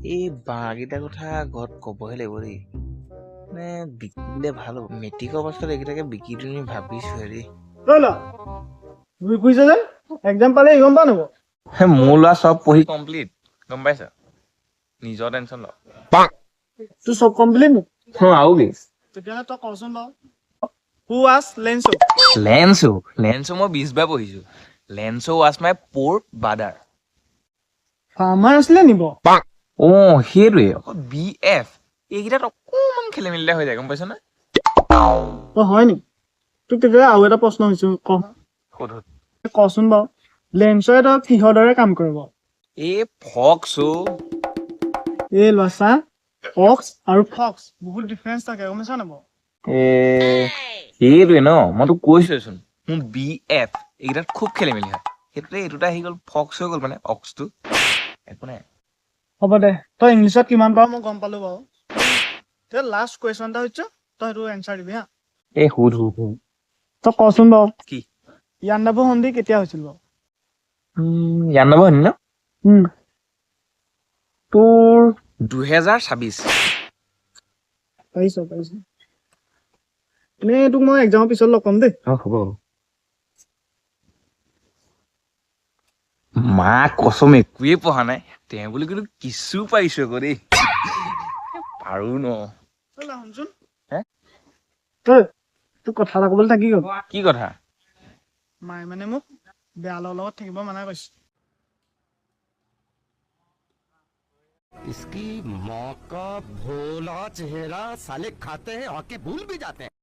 এই বাঁহকেইটাৰ কথা ঘৰত ক'বহে লাগিব দেই। মানে বিকি দিলে ভাল হ'ব। মেট্ৰিকৰ পাছত এইকেইটাকে বিকি দিওঁ নি ভাবিছো হেৰি। ঘূৰি ফুৰিছে যে এক্সাম পালে গম পা নব। মোৰ ল'ৰা চব পঢ়ি কমপ্লিট, গম পাইছা? নিজৰ টেনচন ল। তোৰ চব কমপ্লিট নি? আৰু কি? তেতিয়াহ'লে তই কচোন বাৰু। Who was লেন্সো? লেন্সো মই 20 বাৰ পঢ়িছো। লেন্সো ৱাজ মাই প'ৰ বাদাৰ। ফাৰ্মাৰ আছিলে নিব। সেইটোৱে অকল বি এফ এইকেইটাত অকমান খেলি মেলিতে হৈ যায়, গম পাইছ নে? তই হয় নি? তোক তেতিয়াহ'লে আৰু এটা প্ৰশ্ন হৈছো ক। কচোন বাৰু লেন্সৰে তই কিহৰ দৰে কাম কৰিব? এই ফক্স এই ল'ৰা ফক্স আৰু ফক্স বহুত ডিফাৰেঞ্চ থাকে, গম পাইছ নাই বাৰু? সেইটোৱে ন, মই তোক কৈছোৱেচোন মোৰ বি এফ এইকেইটাত খুব খেলি মেলি হয়। সেইটোতে এইটোতে আহি গ'ল ফক্স হৈ গ'ল, মানে অক্সটো একো নাই। হ'ব দে, তই ইংলিছত কিমান পাৰ মই গম পালো বাৰু। এতিয়া লাষ্ট কুৱেশ্যন এটা হৈছে, তই সেইটো এনচাৰ দিবি হা। সুধ তই কচোন বাৰু কি? ইয়াণ্ডাবু সন্ধি কেতিয়া হৈছিল বাৰু? 92 হয় ন? তোৰ 2026। পাৰিছ এনেই তোক মই এক্সামৰ পিছত লগ পাম দেই। হ'ব। মা কচম একোৱে পঢ়া নাই, তেওঁ বুলি কিন্তু কিছু পাৰিছো আকৌ দেই। পাৰো ন। শুনচোন তোৰ কথা এটা কবলৈ থাকি গ'ল। কি কথা? মায়ে মানে মোক বেয়া লগৰ লগত থাকিব মানা কৰিছে। इसकी माँ का भोला चेहरा साले खाते हैं आके भूल भी जाते हैं।